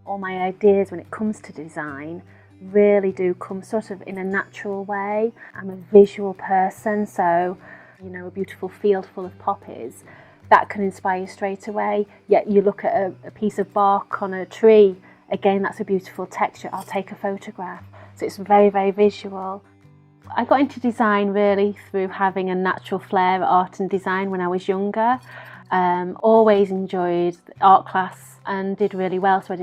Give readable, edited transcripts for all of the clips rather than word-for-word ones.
All my ideas when it comes to design really do come sort of in a natural way. I'm a visual person, so a beautiful field full of poppies, that can inspire you straight away. Yet you look at a piece of bark on a tree, again, that's a beautiful texture, I'll take a photograph. So it's very, very visual. I got into design really through having a natural flair at art and design when I was younger. Always enjoyed art class and did really well, so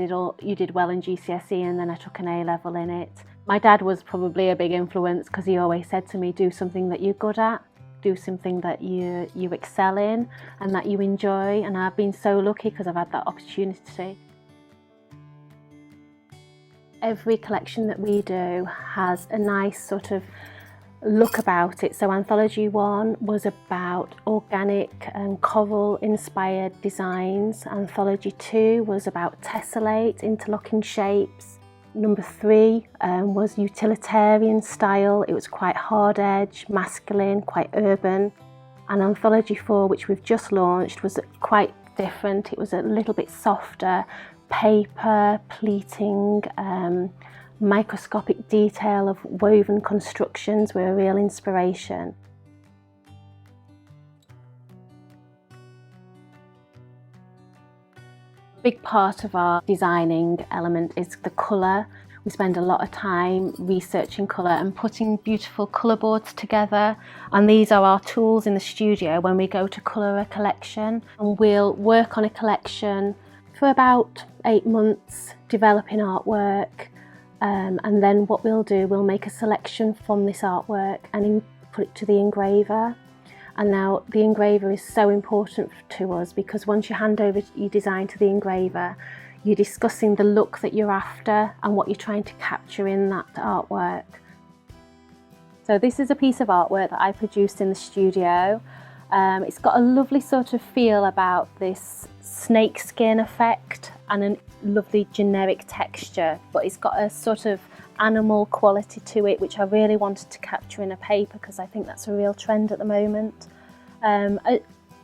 you did well in GCSE, and then I took an A-level in it. My dad was probably a big influence because he always said to me, do something that you're good at, do something that you excel in and that you enjoy, and I've been so lucky because I've had that opportunity. Every collection that we do has a nice sort of look about it. So Anthology 1 was about organic and coral inspired designs. Anthology 2 was about tessellate, interlocking shapes. Number 3 was utilitarian style. It was quite hard edge, masculine, quite urban. And Anthology 4, which we've just launched, was quite different. It was a little bit softer, paper, pleating, microscopic detail of woven constructions were a real inspiration. A big part of our designing element is the colour. We spend a lot of time researching colour and putting beautiful colour boards together, and these are our tools in the studio when we go to colour a collection. And we'll work on a collection for about 8 months, developing artwork. And then what we'll do, we'll make a selection from this artwork and put it to the engraver. And now the engraver is so important to us because once you hand over your design to the engraver, you're discussing the look that you're after and what you're trying to capture in that artwork. So this is a piece of artwork that I produced in the studio. It's got a lovely sort of feel about this snake skin effect and a lovely generic texture, but it's got a sort of animal quality to it, which I really wanted to capture in a paper because I think that's a real trend at the moment. I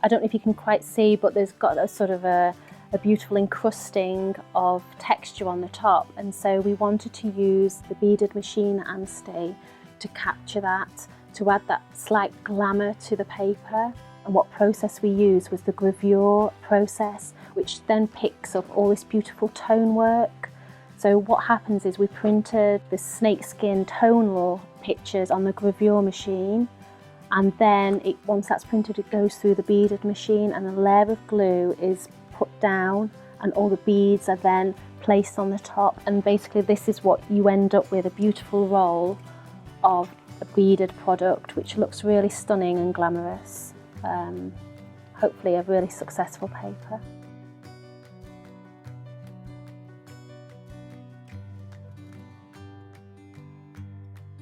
don't know if you can quite see, but there's got a sort of a beautiful encrusting of texture on the top, and so we wanted to use the beaded machine Anstey to capture that, to add that slight glamour to the paper. And what process we used was the gravure process, which then picks up all this beautiful tone work. So what happens is we printed the snakeskin tonal pictures on the gravure machine, and then once that's printed, it goes through the beaded machine and a layer of glue is put down and all the beads are then placed on the top, and basically this is what you end up with, a beautiful roll of a beaded product which looks really stunning and glamorous. Hopefully a really successful paper.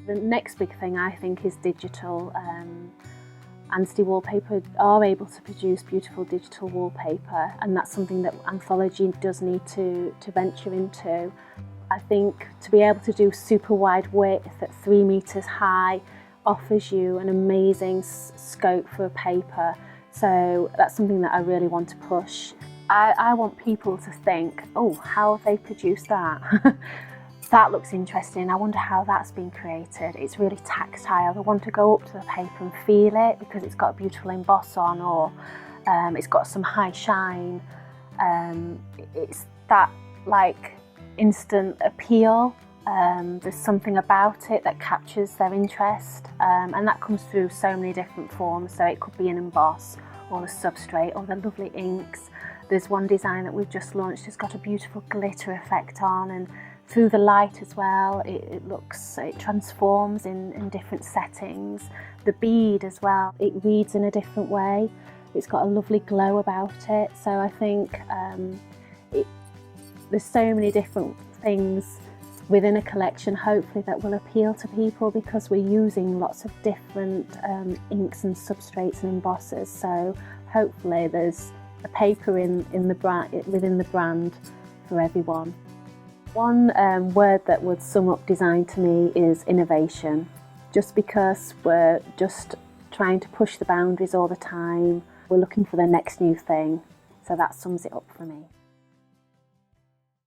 The next big thing I think is digital. Anstey Wallpaper are able to produce beautiful digital wallpaper, and that's something that Anthology does need to venture into. I think to be able to do super wide width at 3 meters high offers you an amazing scope for a paper. So that's something that I really want to push. I want people to think, oh, how have they produced that? That looks interesting, I wonder how that's been created. It's really tactile. I want to go up to the paper and feel it because it's got a beautiful emboss on, or it's got some high shine. It's that like instant appeal. There's something about it that captures their interest, and that comes through so many different forms. So it could be an emboss or a substrate or the lovely inks. There's one design that we've just launched, it's got a beautiful glitter effect on, and through the light as well, it transforms in different settings. The bead as well, it reads in a different way. It's got a lovely glow about it. So I think there's so many different things within a collection, hopefully, that will appeal to people because we're using lots of different inks and substrates and embossers. So hopefully there's a paper within the brand for everyone. One word that would sum up design to me is innovation. Just because we're just trying to push the boundaries all the time, we're looking for the next new thing. So that sums it up for me.